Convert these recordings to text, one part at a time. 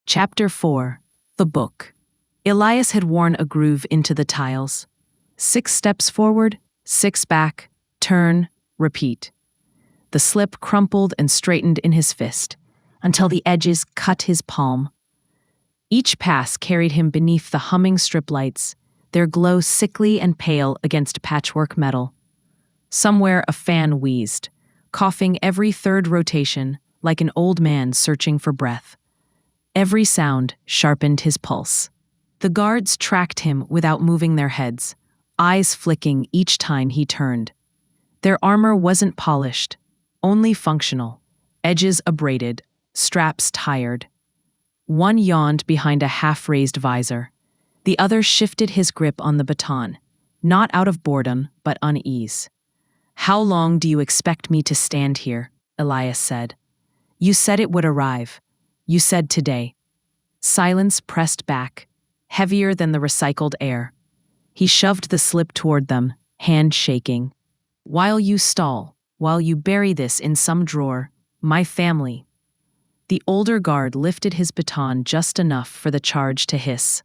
Chapter 4. The Book. Elias had worn a groove into the tiles. 6 steps forward, 6 back, turn, repeat. The slip crumpled and straightened in his fist, until the edges cut his palm. Each pass carried him beneath the humming strip lights, their glow sickly and pale against patchwork metal. Somewhere a fan wheezed, coughing every third rotation like an old man searching for breath. Every sound sharpened his pulse. The guards tracked him without moving their heads, eyes flicking each time he turned. Their armor wasn't polished, only functional, edges abraded, straps tired. One yawned behind a half-raised visor. The other shifted his grip on the baton, not out of boredom, but unease. "How long do you expect me to stand here?" Elias said. "You said it would arrive. You said today." Silence pressed back, heavier than the recycled air. He shoved the slip toward them, hand shaking. "While you stall, while you bury this in some drawer, my family." The older guard lifted his baton just enough for the charge to hiss.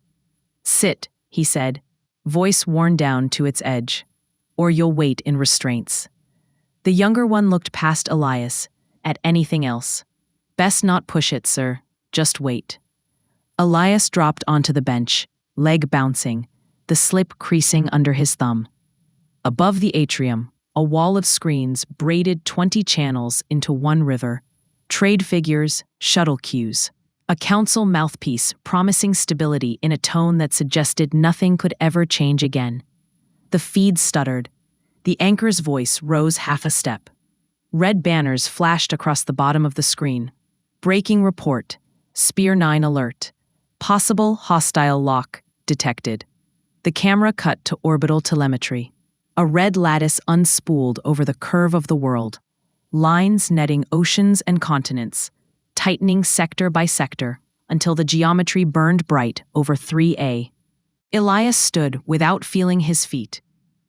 "Sit," he said, voice worn down to its edge, "or you'll wait in restraints." The younger one looked past Elias, at anything else. "Best not push it, sir. Just wait." Elias dropped onto the bench, leg bouncing, the slip creasing under his thumb. Above the atrium, a wall of screens braided 20 channels into one river, trade figures, shuttle queues, a council mouthpiece promising stability in a tone that suggested nothing could ever change again. The feed stuttered. The anchor's voice rose half a step. Red banners flashed across the bottom of the screen. Breaking report. Spear 9 alert. Possible hostile lock detected. The camera cut to orbital telemetry. A red lattice unspooled over the curve of the world. Lines netting oceans and continents, tightening sector by sector until the geometry burned bright over 3A. Elias stood without feeling his feet.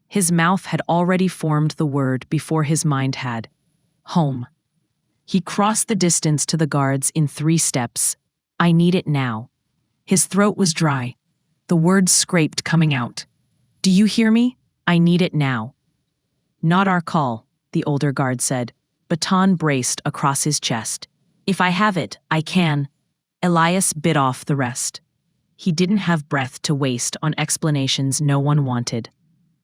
His mouth had already formed the word before his mind had. Home. He crossed the distance to the guards in 3 steps. "I need it now." His throat was dry. The words scraped coming out. "Do you hear me? I need it now." "Not our call," the older guard said, baton braced across his chest. "If I have it, I can." Elias bit off the rest. He didn't have breath to waste on explanations no one wanted.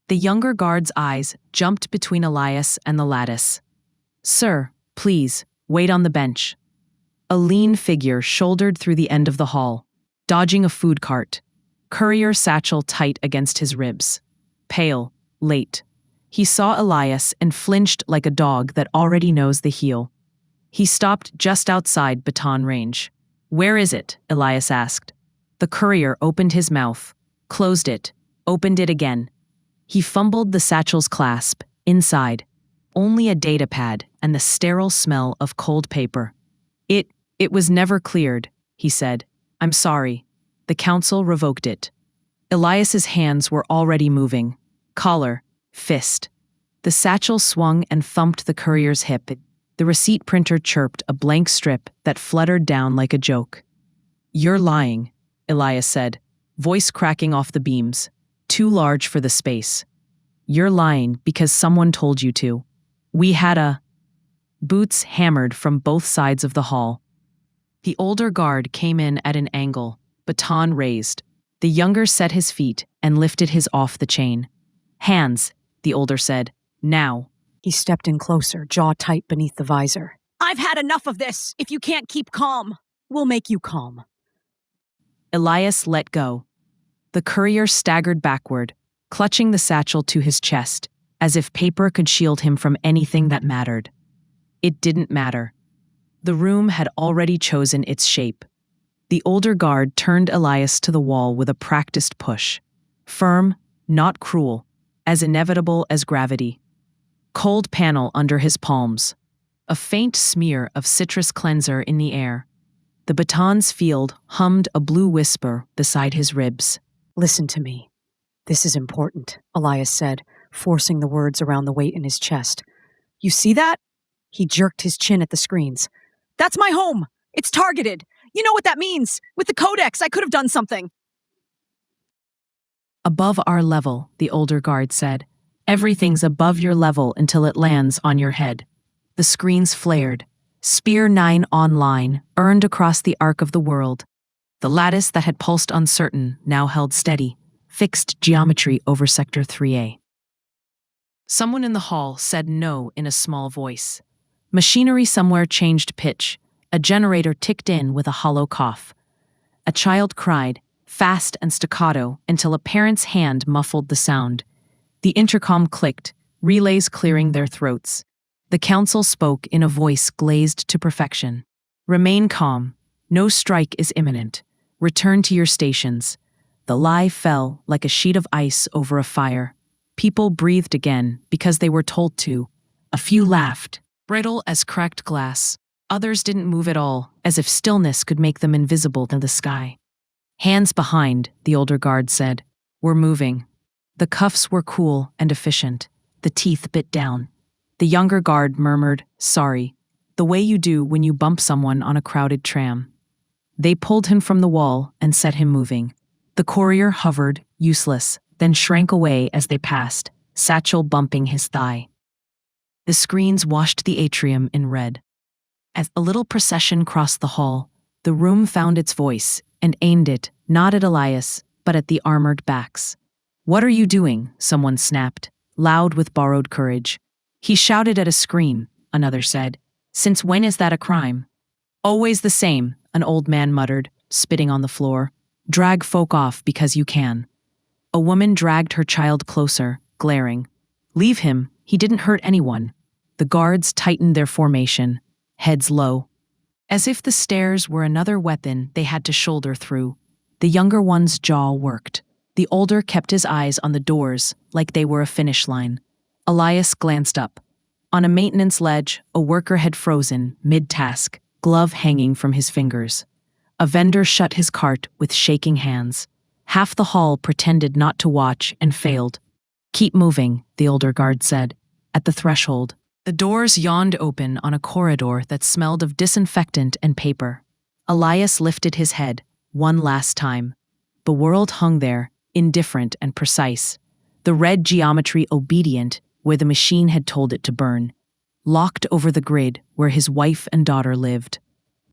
The younger guard's eyes jumped between Elias and the lattice. "Sir, please, wait on the bench." A lean figure shouldered through the end of the hall, dodging a food cart, courier satchel tight against his ribs. Pale, late. He saw Elias and flinched like a dog that already knows the heel. He stopped just outside baton range. "Where is it?" Elias asked. The courier opened his mouth, closed it, opened it again. He fumbled the satchel's clasp. Inside, only a data pad and the sterile smell of cold paper. It was never cleared," he said. "I'm sorry. The council revoked it." Elias's hands were already moving. Collar, fist. The satchel swung and thumped the courier's hip. The receipt printer chirped a blank strip that fluttered down like a joke. "You're lying," Elias said, voice cracking off the beams, too large for the space. "You're lying because someone told you to. We had a..." Boots hammered from both sides of the hall. The older guard came in at an angle, baton raised. The younger set his feet and lifted his off the chain. "Hands," the older said. "Now." He stepped in closer, jaw tight beneath the visor. "I've had enough of this. If you can't keep calm." "We'll make you calm." Elias let go. The courier staggered backward, clutching the satchel to his chest, as if paper could shield him from anything that mattered. It didn't matter. The room had already chosen its shape. The older guard turned Elias to the wall with a practiced push. Firm, not cruel, as inevitable as gravity. Cold panel under his palms. A faint smear of citrus cleanser in the air. The baton's field hummed a blue whisper beside his ribs. "Listen to me. This is important," Elias said, forcing the words around the weight in his chest. "You see that?" He jerked his chin at the screens. "That's my home. It's targeted. You know what that means. With the codex, I could have done something. Above our level, the older guard said. Everything's above your level until it lands on your head. The screens flared. Spear 9 online, earned across the arc of the world. The lattice that had pulsed uncertain now held steady, fixed geometry over Sector 3A. Someone in the hall said no in a small voice. Machinery somewhere changed pitch. A generator ticked in with a hollow cough. A child cried, fast and staccato, until a parent's hand muffled the sound. The intercom clicked, relays clearing their throats. The council spoke in a voice glazed to perfection. Remain calm. No strike is imminent. Return to your stations. The lie fell like a sheet of ice over a fire. People breathed again because they were told to. A few laughed, brittle as cracked glass. Others didn't move at all, as if stillness could make them invisible to the sky. Hands behind, the older guard said. We're moving. The cuffs were cool and efficient. The teeth bit down. The younger guard murmured, sorry, the way you do when you bump someone on a crowded tram. They pulled him from the wall and set him moving. The courier hovered, useless, then shrank away as they passed, satchel bumping his thigh. The screens washed the atrium in red. As a little procession crossed the hall, the room found its voice and aimed it, not at Elias, but at the armored backs. What are you doing? Someone snapped, loud with borrowed courage. He shouted at a scream, another said. Since when is that a crime? Always the same, an old man muttered, spitting on the floor. Drag folk off because you can. A woman dragged her child closer, glaring. Leave him, he didn't hurt anyone. The guards tightened their formation, heads low. As if the stairs were another weapon they had to shoulder through. The younger one's jaw worked. The older kept his eyes on the doors, like they were a finish line. Elias glanced up. On a maintenance ledge, a worker had frozen, mid-task, glove hanging from his fingers. A vendor shut his cart with shaking hands. Half the hall pretended not to watch and failed. Keep moving, the older guard said. At the threshold, the doors yawned open on a corridor that smelled of disinfectant and paper. Elias lifted his head, one last time. The world hung there, indifferent and precise. The red geometry obedient where the machine had told it to burn. Locked over the grid where his wife and daughter lived.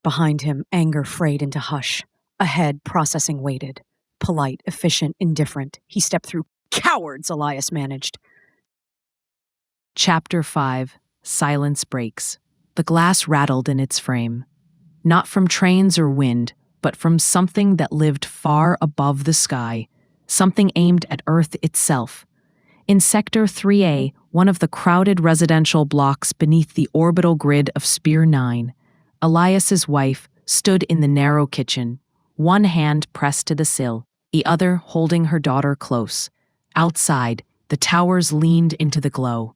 Behind him, anger frayed into hush. Ahead, processing waited. Polite, efficient, indifferent. He stepped through. Cowards, Elias managed. Chapter 5. Silence breaks. The glass rattled in its frame. Not from trains or wind, but from something that lived far above the sky. Something aimed at Earth itself. In Sector 3A, one of the crowded residential blocks beneath the orbital grid of Spear 9, Elias's wife stood in the narrow kitchen, one hand pressed to the sill, the other holding her daughter close. Outside, the towers leaned into the glow.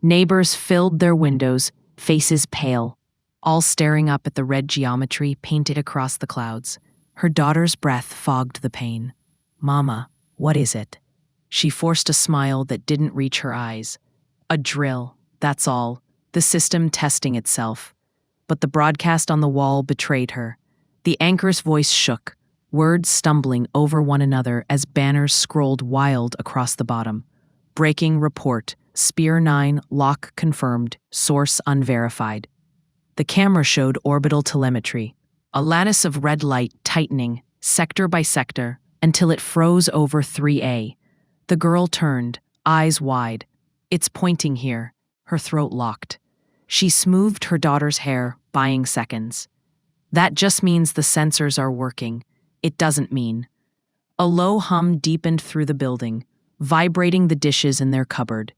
Neighbors filled their windows, faces pale, all staring up at the red geometry painted across the clouds. Her daughter's breath fogged the pain. Mama, what is it? She forced a smile that didn't reach her eyes. A drill, that's all, the system testing itself. But the broadcast on the wall betrayed her. The anchor's voice shook, words stumbling over one another as banners scrolled wild across the bottom. Breaking report, Spear 9 lock confirmed, source unverified. The camera showed orbital telemetry, a lattice of red light tightening, sector by sector, until it froze over 3A. The girl turned, eyes wide. It's pointing here, her throat locked. She smoothed her daughter's hair, buying seconds. That just means the sensors are working. It doesn't mean. A low hum deepened through the building, vibrating the dishes in their cupboard.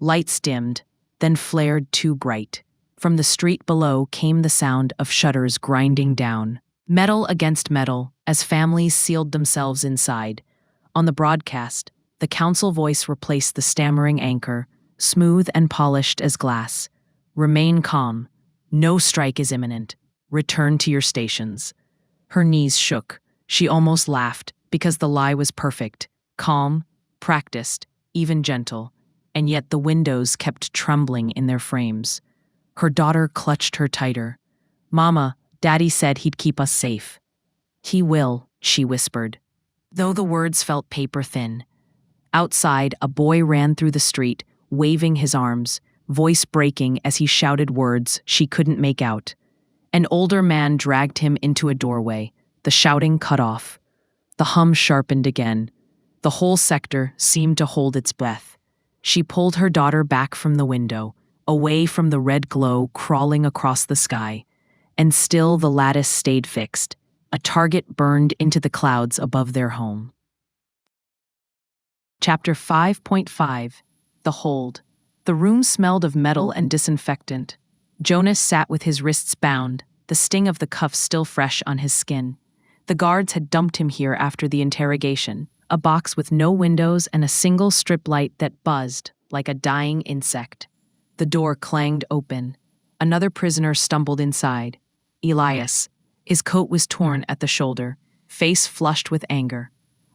Lights dimmed, then flared too bright. From the street below came the sound of shutters grinding down, metal against metal, as families sealed themselves inside. On the broadcast, the council voice replaced the stammering anchor, smooth and polished as glass. Remain calm. No strike is imminent. Return to your stations. Her knees shook. She almost laughed, because the lie was perfect, calm, practiced, even gentle, and yet the windows kept trembling in their frames. Her daughter clutched her tighter. Mama, Daddy said he'd keep us safe. He will, she whispered, though the words felt paper thin. Outside, a boy ran through the street, waving his arms, voice breaking as he shouted words she couldn't make out. An older man dragged him into a doorway, the shouting cut off. The hum sharpened again. The whole sector seemed to hold its breath. She pulled her daughter back from the window, away from the red glow crawling across the sky, and still the lattice stayed fixed. A target burned into the clouds above their home. Chapter 5.5 The Hold. The room smelled of metal and disinfectant. Jonas sat with his wrists bound, the sting of the cuffs still fresh on his skin. The guards had dumped him here after the interrogation, a box with no windows and a single strip light that buzzed like a dying insect. The door clanged open. Another prisoner stumbled inside. Elias. His coat was torn at the shoulder, face flushed with anger.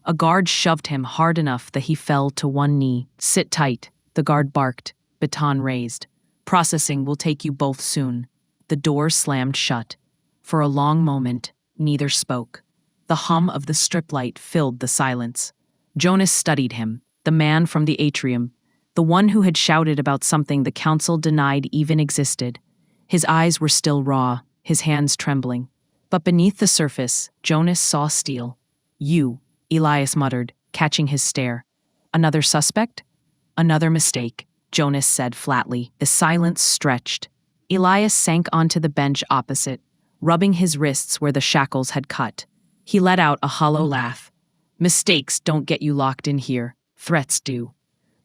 A guard shoved him hard enough that he fell to one knee. Sit tight, the guard barked, baton raised. Processing will take you both soon. The door slammed shut. For a long moment, neither spoke. The hum of the strip light filled the silence. Jonas studied him, the man from the atrium, the one who had shouted about something the council denied even existed. His eyes were still raw, his hands trembling. But beneath the surface, Jonas saw steel. You, Elias muttered, catching his stare. Another suspect? Another mistake, Jonas said flatly. The silence stretched. Elias sank onto the bench opposite, rubbing his wrists where the shackles had cut. He let out a hollow laugh. Mistakes don't get you locked in here. Threats do.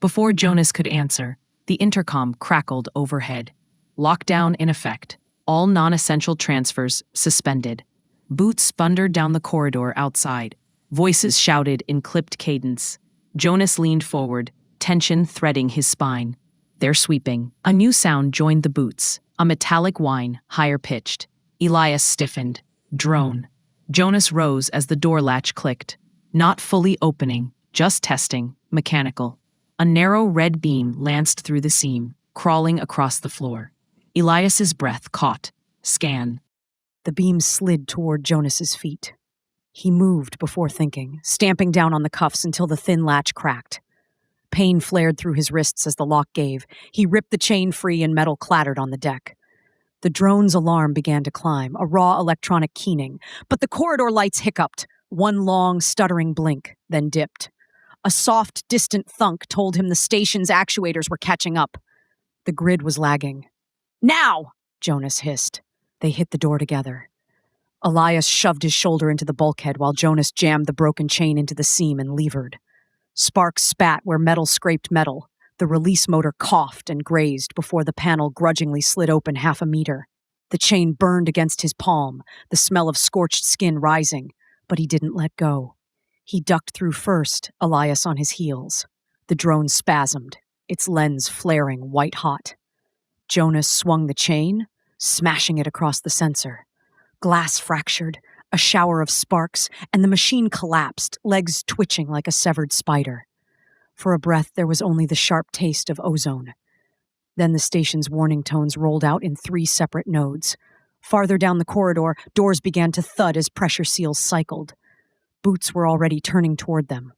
Before Jonas could answer, the intercom crackled overhead. Lockdown in effect. All non-essential transfers suspended. Boots thundered down the corridor outside. Voices shouted in clipped cadence. Jonas leaned forward, tension threading his spine. They're sweeping. A new sound joined the boots, a metallic whine, higher pitched. Elias stiffened. Drone. Jonas rose as the door latch clicked. Not fully opening, just testing, mechanical. A narrow red beam lanced through the seam, crawling across the floor. Elias's breath caught. Scan. The beam slid toward Jonas's feet. He moved before thinking, stamping down on the cuffs until the thin latch cracked. Pain flared through his wrists as the lock gave. He ripped the chain free and metal clattered on the deck. The drone's alarm began to climb, a raw electronic keening, but the corridor lights hiccuped, one long, stuttering blink, then dipped. A soft, distant thunk told him the station's actuators were catching up. The grid was lagging. Now! Jonas hissed. They hit the door together. Elias shoved his shoulder into the bulkhead while Jonas jammed the broken chain into the seam and levered. Sparks spat where metal scraped metal. The release motor coughed and grazed before the panel grudgingly slid open half a meter. The chain burned against his palm, the smell of scorched skin rising, but he didn't let go. He ducked through first, Elias on his heels. The drone spasmed, its lens flaring white-hot. Jonas swung the chain, smashing it across the sensor. Glass fractured, a shower of sparks, and the machine collapsed, legs twitching like a severed spider. For a breath, there was only the sharp taste of ozone. Then the station's warning tones rolled out in 3 separate nodes. Farther down the corridor, doors began to thud as pressure seals cycled. Boots were already turning toward them.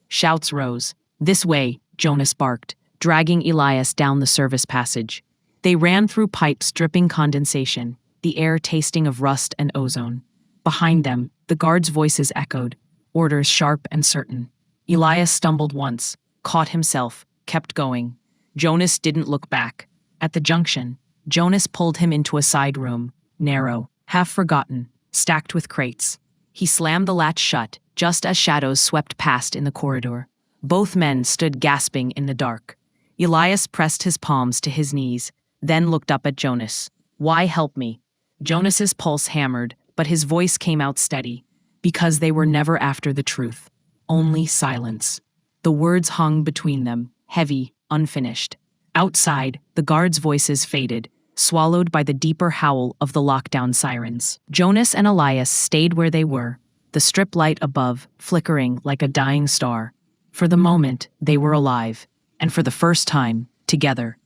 Shouts rose. This way, Jonas barked, dragging Elias down the service passage. They ran through pipes dripping condensation, the air tasting of rust and ozone. Behind them, the guards' voices echoed, orders sharp and certain. Elias stumbled once, caught himself, kept going. Jonas didn't look back. At the junction, Jonas pulled him into a side room, narrow, half forgotten, stacked with crates. He slammed the latch shut, just as shadows swept past in the corridor. Both men stood gasping in the dark. Elias pressed his palms to his knees, then looked up at Jonas. Why help me? Jonas's pulse hammered, but his voice came out steady. Because they were never after the truth. Only silence. The words hung between them, heavy, unfinished. Outside, the guards' voices faded, swallowed by the deeper howl of the lockdown sirens. Jonas and Elias stayed where they were, the strip light above flickering like a dying star. For the moment, they were alive, and for the first time, together.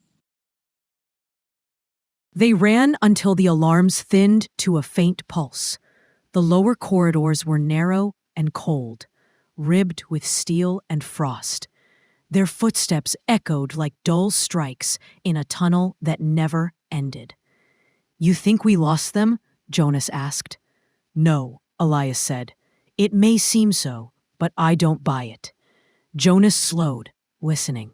They ran until the alarms thinned to a faint pulse. The lower corridors were narrow and cold, ribbed with steel and frost. Their footsteps echoed like dull strikes in a tunnel that never ended. "You think we lost them?" Jonas asked. "No," Elias said. "It may seem so, but I don't buy it." Jonas slowed, listening.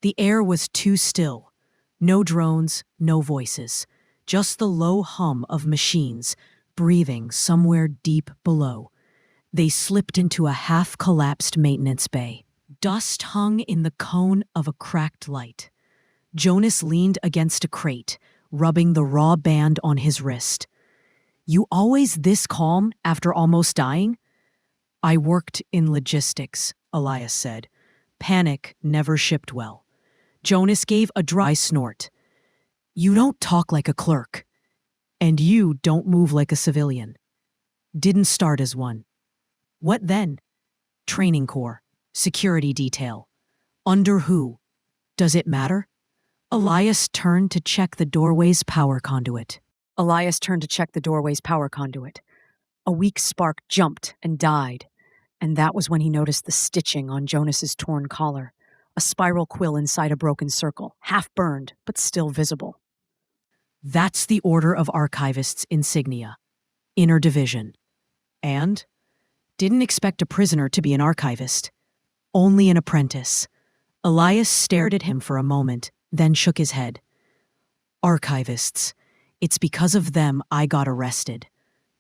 The air was too still. No drones, no voices. Just the low hum of machines, breathing somewhere deep below. They slipped into a half-collapsed maintenance bay. Dust hung in the cone of a cracked light. Jonas leaned against a crate, rubbing the raw band on his wrist. "You always this calm after almost dying?" "I worked in logistics," Elias said. "Panic never shipped well." Jonas gave a dry snort. "You don't talk like a clerk. And you don't move like a civilian." "Didn't start as one." "What then?" "Training corps. Security detail." "Under who?" "Does it matter?" Elias turned to check the doorway's power conduit. A weak spark jumped and died, and that was when he noticed the stitching on Jonas's torn collar, a spiral quill inside a broken circle, half burned but still visible. "That's the Order of Archivists insignia. Inner division." "And?" "Didn't expect a prisoner to be an archivist. Only an apprentice." Elias stared at him for a moment, then shook his head. "Archivists. It's because of them I got arrested."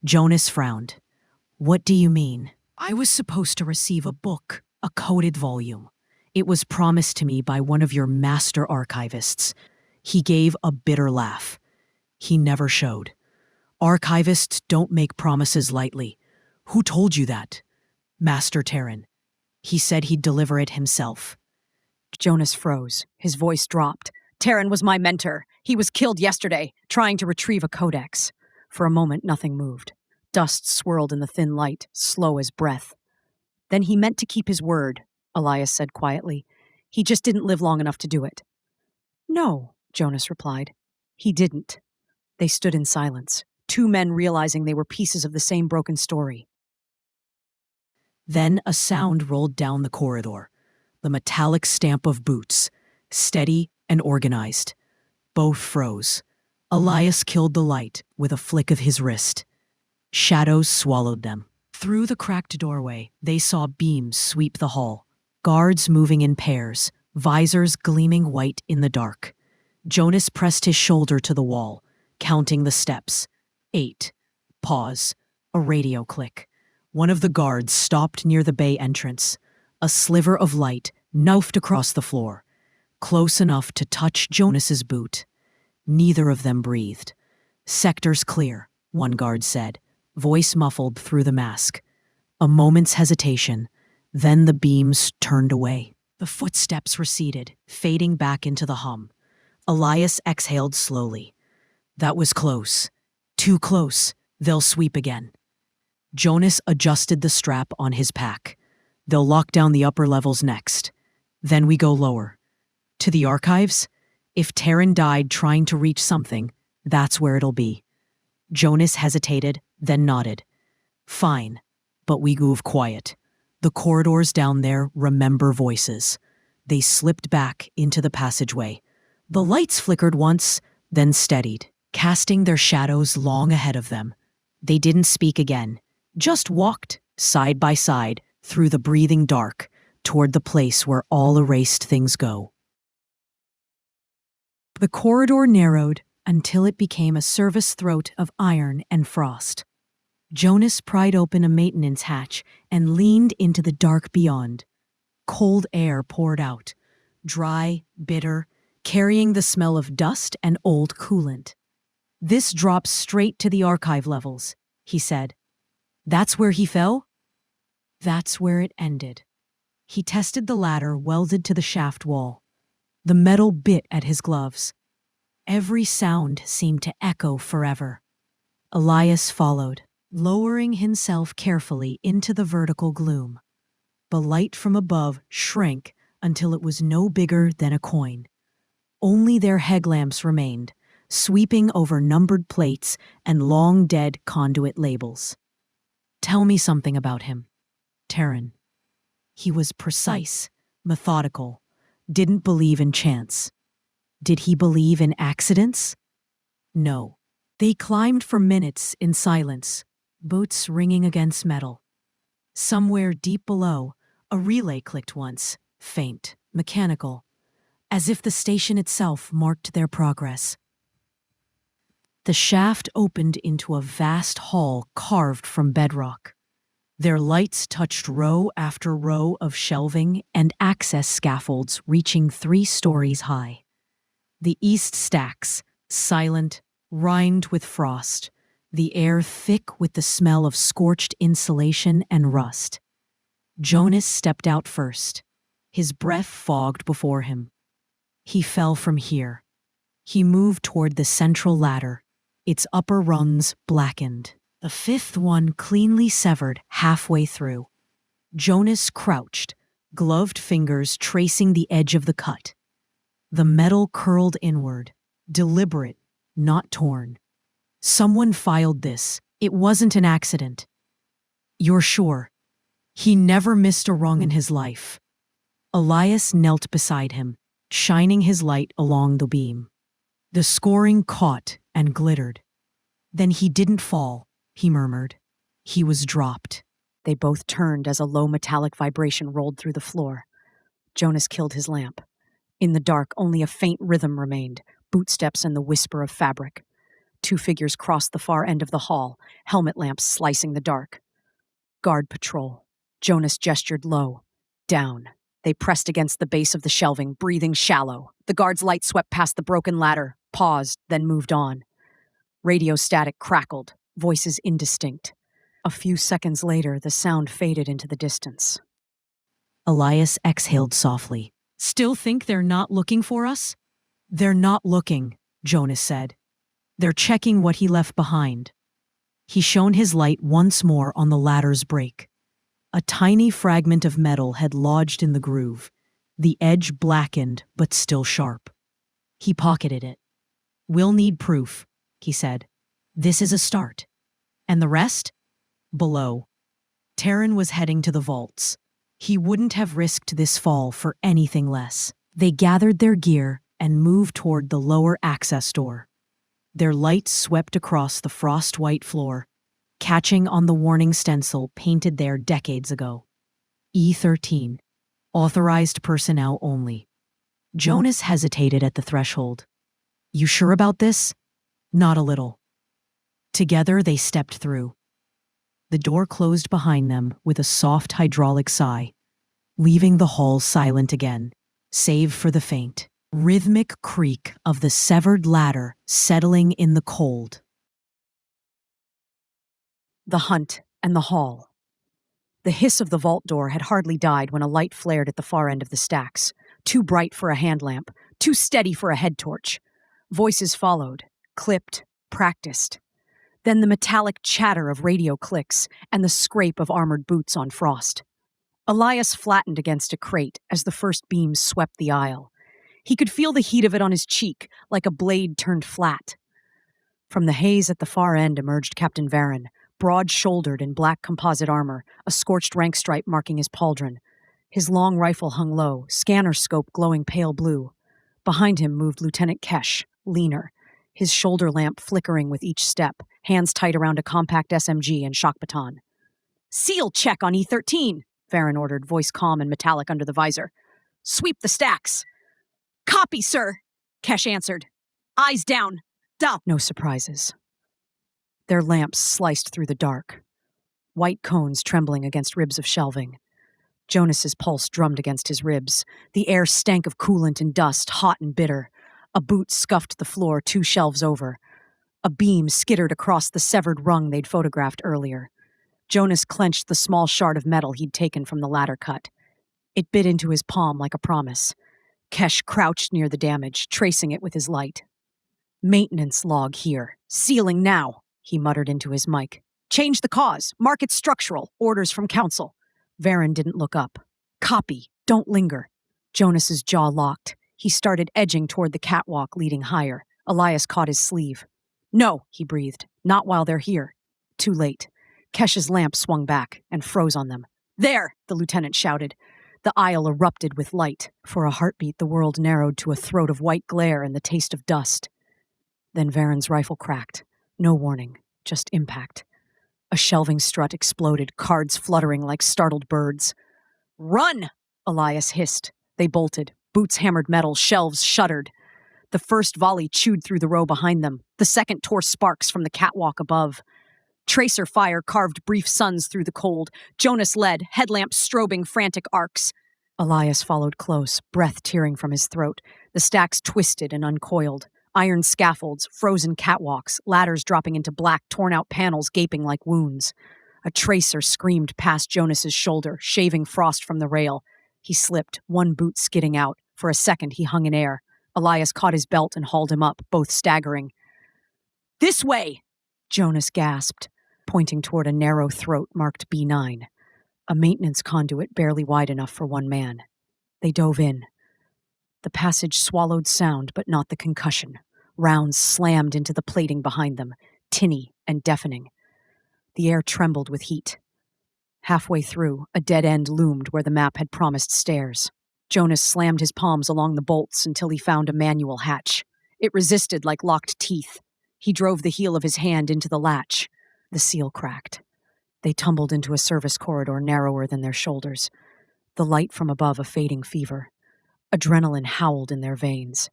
Jonas frowned. "What do you mean?" "I was supposed to receive a book, a coded volume. It was promised to me by one of your master archivists." He gave a bitter laugh. "He never showed. Archivists don't make promises lightly." "Who told you that?" "Master Terran. He said he'd deliver it himself." Jonas froze. His voice dropped. "Terran was my mentor. He was killed yesterday, trying to retrieve a codex." For a moment, nothing moved. Dust swirled in the thin light, slow as breath. "Then he meant to keep his word," Elias said quietly. "He just didn't live long enough to do it." "No," Jonas replied. "He didn't." They stood in silence, two men realizing they were pieces of the same broken story. Then a sound rolled down the corridor, the metallic stamp of boots, steady and organized. Both froze. Elias killed the light with a flick of his wrist. Shadows swallowed them. Through the cracked doorway, they saw beams sweep the hall, guards moving in pairs, visors gleaming white in the dark. Jonas pressed his shoulder to the wall, counting the steps. 8. Pause. A radio click. One of the guards stopped near the bay entrance. A sliver of light noufed across the floor, close enough to touch Jonas's boot. Neither of them breathed. "Sector's clear," one guard said, voice muffled through the mask. A moment's hesitation, then the beams turned away. The footsteps receded, fading back into the hum. Elias exhaled slowly. "That was close. Too close. They'll sweep again." Jonas adjusted the strap on his pack. "They'll lock down the upper levels next. Then we go lower. To the archives? If Terran died trying to reach something, that's where it'll be." Jonas hesitated, then nodded. "Fine, but we move quiet. The corridors down there remember voices." They slipped back into the passageway. The lights flickered once, then steadied, casting their shadows long ahead of them. They didn't speak again, just walked, side by side, through the breathing dark, toward the place where all erased things go. The corridor narrowed until it became a service throat of iron and frost. Jonas pried open a maintenance hatch and leaned into the dark beyond. Cold air poured out, dry, bitter, carrying the smell of dust and old coolant. "This drops straight to the archive levels," he said. "That's where he fell?" "That's where it ended." He tested the ladder welded to the shaft wall. The metal bit at his gloves. Every sound seemed to echo forever. Elias followed, lowering himself carefully into the vertical gloom. The light from above shrank until it was no bigger than a coin. Only their headlamps remained, sweeping over numbered plates and long-dead conduit labels. "Tell me something about him." Taryn. "He was precise, methodical, didn't believe in chance." "Did he believe in accidents?" "No." They climbed for minutes in silence, boots ringing against metal. Somewhere deep below, a relay clicked once, faint, mechanical, as if the station itself marked their progress. The shaft opened into a vast hall carved from bedrock. Their lights touched row after row of shelving and access scaffolds reaching 3 stories high. The east stacks, silent, rimed with frost, the air thick with the smell of scorched insulation and rust. Jonas stepped out first, his breath fogged before him. He fell from here. He moved toward the central ladder, its upper rungs blackened, the 5th one cleanly severed halfway through. Jonas crouched, gloved fingers tracing the edge of the cut. The metal curled inward, deliberate, not torn. Someone filed this. It wasn't an accident. "You're sure?" He never missed a rung in his life. Elias knelt beside him, shining his light along the beam. The scoring caught and glittered. "Then he didn't fall," he murmured. "He was dropped." They both turned as a low metallic vibration rolled through the floor. Jonas killed his lamp. In the dark, only a faint rhythm remained, bootsteps and the whisper of fabric. 2 figures crossed the far end of the hall, helmet lamps slicing the dark. Guard patrol. Jonas gestured low. Down. They pressed against the base of the shelving, breathing shallow. The guard's light swept past the broken ladder, paused, then moved on. Radio static crackled, voices indistinct. A few seconds later, the sound faded into the distance. Elias exhaled softly. "Still think they're not looking for us?" "They're not looking," Jonas said. "They're checking what he left behind." He shone his light once more on the ladder's break. A tiny fragment of metal had lodged in the groove, the edge blackened but still sharp. He pocketed it. "We'll need proof," he said. "This is a start. And the rest?" "Below." Taryn was heading to the vaults. He wouldn't have risked this fall for anything less. They gathered their gear and moved toward the lower access door. Their light swept across the frost-white floor, catching on the warning stencil painted there decades ago. E13. Authorized personnel only. Jonas hesitated at the threshold. "You sure about this?" "Not a little." Together they stepped through. The door closed behind them with a soft hydraulic sigh, leaving the hall silent again, save for the faint, rhythmic creak of the severed ladder settling in the cold. The hunt and the hall. The hiss of the vault door had hardly died when a light flared at the far end of the stacks, too bright for a hand lamp, too steady for a head torch. Voices followed, clipped, practiced. Then the metallic chatter of radio clicks and the scrape of armored boots on frost. Elias flattened against a crate as the first beams swept the aisle. He could feel the heat of it on his cheek, like a blade turned flat. From the haze at the far end emerged Captain Varon, broad-shouldered in black composite armor, a scorched rank stripe marking his pauldron. His long rifle hung low, scanner scope glowing pale blue. Behind him moved Lieutenant Kesh, leaner, his shoulder lamp flickering with each step, hands tight around a compact SMG and shock baton. "Seal check on E13, Varon ordered, voice calm and metallic under the visor. "Sweep the stacks." "Copy, sir," Kesh answered. "Eyes down. Duh." No surprises. Their lamps sliced through the dark, white cones trembling against ribs of shelving. Jonas's pulse drummed against his ribs. The air stank of coolant and dust, hot and bitter. A boot scuffed the floor 2 shelves over. A beam skittered across the severed rung they'd photographed earlier. Jonas clenched the small shard of metal he'd taken from the ladder cut. It bit into his palm like a promise. Kesh crouched near the damage, tracing it with his light. "Maintenance log here. Sealing now," he muttered into his mic. "Change the cause. Mark it structural. Orders from council." Varon didn't look up. "Copy. Don't linger." Jonas's jaw locked. He started edging toward the catwalk leading higher. Elias caught his sleeve. "No," he breathed. "Not while they're here." Too late. Kesh's lamp swung back and froze on them. "There!" the lieutenant shouted. The aisle erupted with light. For a heartbeat, the world narrowed to a throat of white glare and the taste of dust. Then Varen's rifle cracked. No warning, just impact. A shelving strut exploded, cards fluttering like startled birds. "Run!" Elias hissed. They bolted. Boots hammered metal, shelves shuddered. The first volley chewed through the row behind them. The second tore sparks from the catwalk above. Tracer fire carved brief suns through the cold. Jonas led, headlamps strobing frantic arcs. Elias followed close, breath tearing from his throat. The stacks twisted and uncoiled. Iron scaffolds, frozen catwalks, ladders dropping into black, torn-out panels gaping like wounds. A tracer screamed past Jonas's shoulder, shaving frost from the rail. He slipped, one boot skidding out. For a second, he hung in air. Elias caught his belt and hauled him up, both staggering. "This way!" Jonas gasped, pointing toward a narrow throat marked B9. A maintenance conduit barely wide enough for one man. They dove in. The passage swallowed sound, but not the concussion. Rounds slammed into the plating behind them, tinny and deafening. The air trembled with heat. Halfway through, a dead end loomed where the map had promised stairs. Jonas slammed his palms along the bolts until he found a manual hatch. It resisted like locked teeth. He drove the heel of his hand into the latch. The seal cracked. They tumbled into a service corridor narrower than their shoulders. The light from above a fading fever. Adrenaline howled in their veins.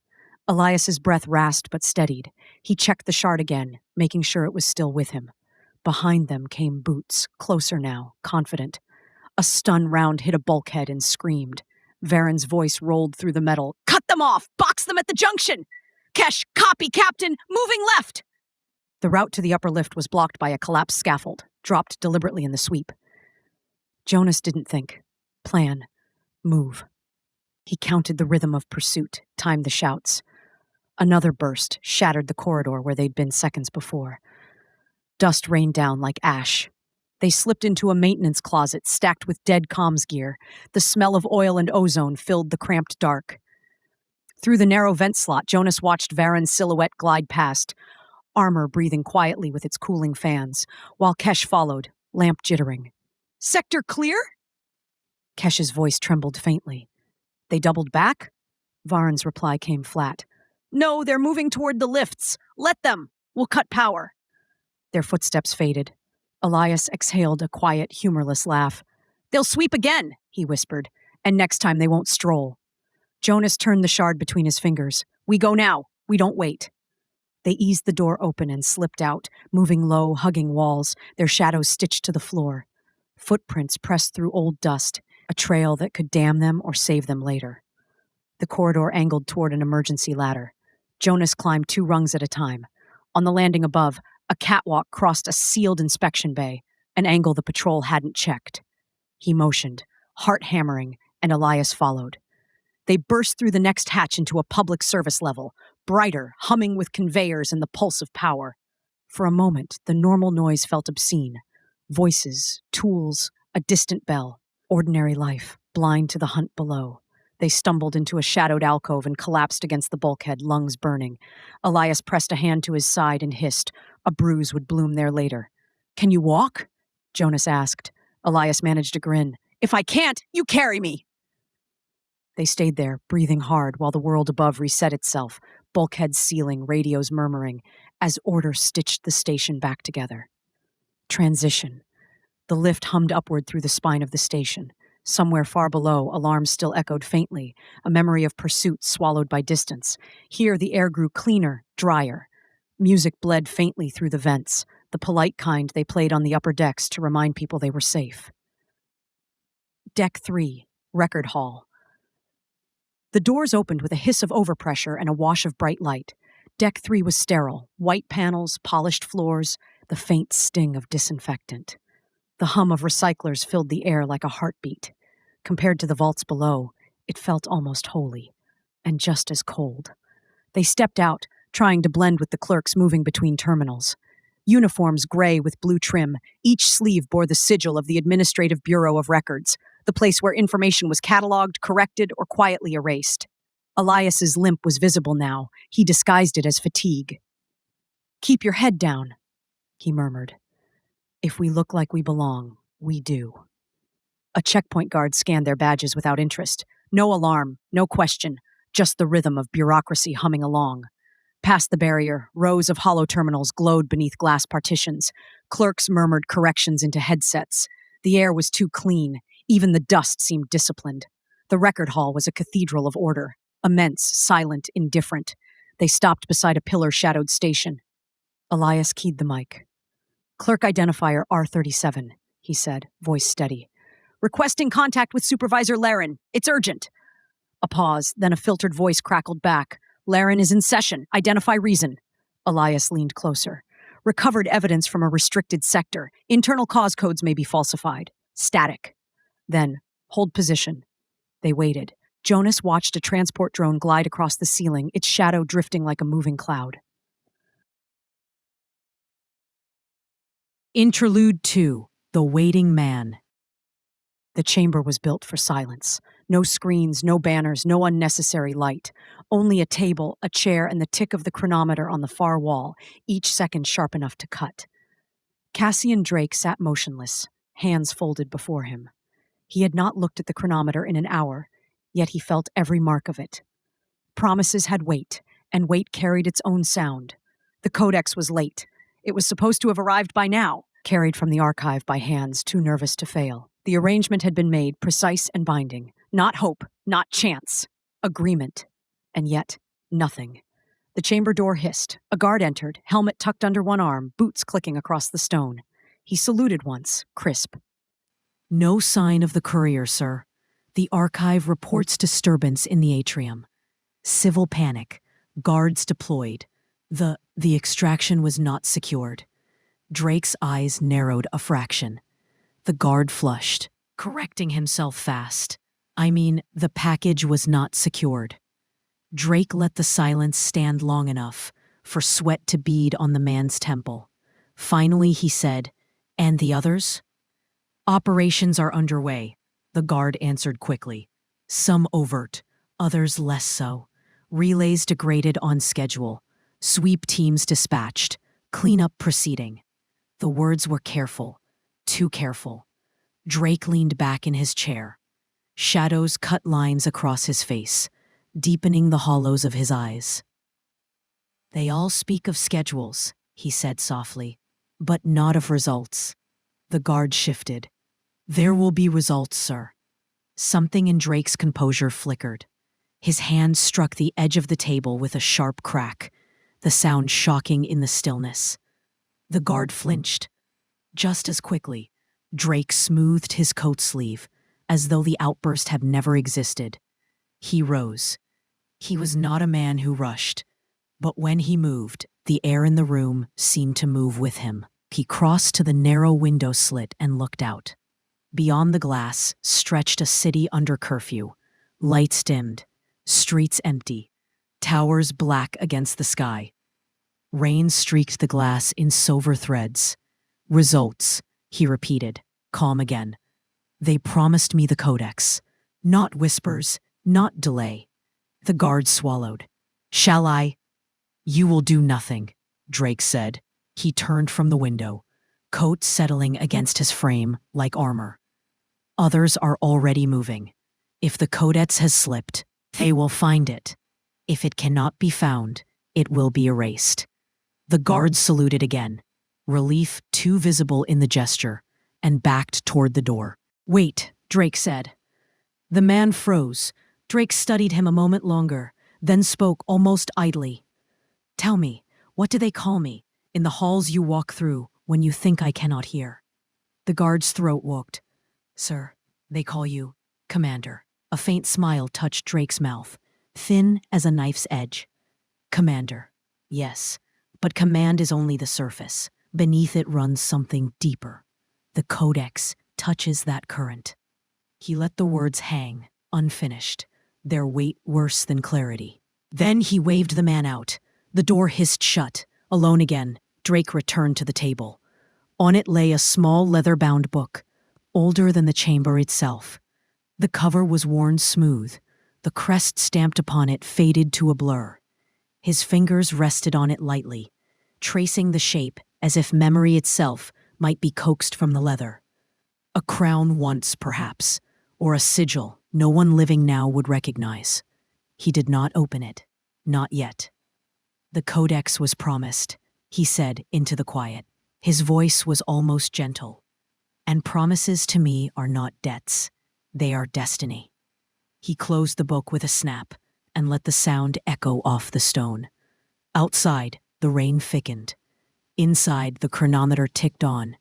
Elias's breath rasped but steadied. He checked the shard again, making sure it was still with him. Behind them came Boots, closer now, confident. A stun round hit a bulkhead and screamed. Varen's voice rolled through the metal. "Cut them off! Box them at the junction! Kesh, copy, Captain! Moving left!" The route to the upper lift was blocked by a collapsed scaffold, dropped deliberately in the sweep. Jonas didn't think. Plan. Move. He counted the rhythm of pursuit, timed the shouts. Another burst shattered the corridor where they'd been seconds before. Dust rained down like ash. They slipped into a maintenance closet stacked with dead comms gear. The smell of oil and ozone filled the cramped dark. Through the narrow vent slot, Jonas watched Varen's silhouette glide past, armor breathing quietly with its cooling fans, while Kesh followed, lamp jittering. "Sector clear?" Kesh's voice trembled faintly. "They doubled back?" Varen's reply came flat. "No, they're moving toward the lifts. Let them. We'll cut power." Their footsteps faded. Elias exhaled a quiet, humorless laugh. "They'll sweep again," he whispered, "and next time they won't stroll." Jonas turned the shard between his fingers. "We go now. We don't wait." They eased the door open and slipped out, moving low, hugging walls, their shadows stitched to the floor. Footprints pressed through old dust, a trail that could damn them or save them later. The corridor angled toward an emergency ladder. Jonas climbed 2 rungs at a time. On the landing above, a catwalk crossed a sealed inspection bay, an angle the patrol hadn't checked. He motioned, heart hammering, and Elias followed. They burst through the next hatch into a public service level, brighter, humming with conveyors and the pulse of power. For a moment, the normal noise felt obscene. Voices, tools, a distant bell. Ordinary life, blind to the hunt below. They stumbled into a shadowed alcove and collapsed against the bulkhead, lungs burning. Elias pressed a hand to his side and hissed. A bruise would bloom there later. "Can you walk?" Jonas asked. Elias managed a grin. "If I can't, you carry me." They stayed there, breathing hard while the world above reset itself, bulkheads sealing, radios murmuring, as order stitched the station back together. Transition. The lift hummed upward through the spine of the station. Somewhere far below, alarms still echoed faintly, a memory of pursuit swallowed by distance. Here, the air grew cleaner, drier. Music bled faintly through the vents, the polite kind they played on the upper decks to remind people they were safe. Deck 3, Record Hall. The doors opened with a hiss of overpressure and a wash of bright light. Deck 3 was sterile, white panels, polished floors, the faint sting of disinfectant. The hum of recyclers filled the air like a heartbeat. Compared to the vaults below, it felt almost holy, and just as cold. They stepped out, trying to blend with the clerks moving between terminals. Uniforms gray with blue trim, each sleeve bore the sigil of the Administrative Bureau of Records, the place where information was cataloged, corrected, or quietly erased. Elias's limp was visible now. He disguised it as fatigue. "Keep your head down," he murmured. "If we look like we belong, we do." A checkpoint guard scanned their badges without interest. No alarm, no question, just the rhythm of bureaucracy humming along. Past the barrier, rows of hollow terminals glowed beneath glass partitions. Clerks murmured corrections into headsets. The air was too clean. Even the dust seemed disciplined. The record hall was a cathedral of order. Immense, silent, indifferent. They stopped beside a pillar-shadowed station. Elias keyed the mic. "Clerk identifier R37, he said, voice steady. "Requesting contact with Supervisor Laren. It's urgent." A pause, then a filtered voice crackled back. "Laren is in session. Identify reason." Elias leaned closer. "Recovered evidence from a restricted sector. Internal cause codes may be falsified. Static." Then, "Hold position." They waited. Jonas watched a transport drone glide across the ceiling, its shadow drifting like a moving cloud. Interlude 2: The Waiting Man. The chamber was built for silence. No screens, no banners, no unnecessary light. Only a table, a chair, and the tick of the chronometer on the far wall, each second sharp enough to cut. Cassian Drake sat motionless, hands folded before him. He had not looked at the chronometer in an hour, yet he felt every mark of it. Promises had weight, and weight carried its own sound. The codex was late. It was supposed to have arrived by now, carried from the archive by hands too nervous to fail. The arrangement had been made, precise and binding. Not hope, not chance. Agreement. And yet, nothing. The chamber door hissed. A guard entered, helmet tucked under one arm, boots clicking across the stone. He saluted once, crisp. No sign of the courier, sir. The archive reports disturbance in the atrium. Civil panic. Guards deployed. The extraction was not secured. Drake's eyes narrowed a fraction. The guard flushed, correcting himself fast. I mean, the package was not secured. Drake let the silence stand long enough for sweat to bead on the man's temple. Finally, he said, "And the others?" "Operations are underway," the guard answered quickly. "Some overt, others less so. Relays degraded on schedule. Sweep teams dispatched. Cleanup proceeding." The words were careful, too careful. Drake leaned back in his chair. Shadows cut lines across his face, deepening the hollows of his eyes. "They all speak of schedules," he said softly, "but not of results." The guard shifted. "There will be results, sir." Something in Drake's composure flickered. His hand struck the edge of the table with a sharp crack, the sound shocking in the stillness. The guard flinched. Just as quickly, Drake smoothed his coat sleeve, as though the outburst had never existed. He rose. He was not a man who rushed, but when he moved, the air in the room seemed to move with him. He crossed to the narrow window slit and looked out. Beyond the glass stretched a city under curfew. Lights dimmed, streets empty, towers black against the sky. Rain streaked the glass in silver threads. "Results," he repeated, calm again. "They promised me the codex. Not whispers, not delay." The guard swallowed. "Shall I?" "You will do nothing," Drake said. He turned from the window, coat settling against his frame like armor. "Others are already moving. If the codex has slipped, they will find it. If it cannot be found, it will be erased." The guard saluted again, relief too visible in the gesture, and backed toward the door. "Wait," Drake said. The man froze. Drake studied him a moment longer, then spoke almost idly. "Tell me, what do they call me, in the halls you walk through when you think I cannot hear?" The guard's throat woke. "Sir, they call you Commander." A faint smile touched Drake's mouth, thin as a knife's edge. "Commander, yes, but command is only the surface. Beneath it runs something deeper. The codex touches that current." He let the words hang, unfinished, their weight worse than clarity. Then he waved the man out. The door hissed shut. Alone again, Drake returned to the table. On it lay a small leather-bound book, older than the chamber itself. The cover was worn smooth, The crest stamped upon it faded to a blur. His fingers rested on it lightly, tracing the shape as if memory itself might be coaxed from the leather. A crown once, perhaps, or a sigil no one living now would recognize. He did not open it. Not yet. "The codex was promised," he said into the quiet. His voice was almost gentle. "And promises to me are not debts. They are destiny." He closed the book with a snap and let the sound echo off the stone. Outside, the rain thickened. Inside, the chronometer ticked on,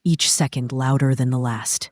each second louder than the last.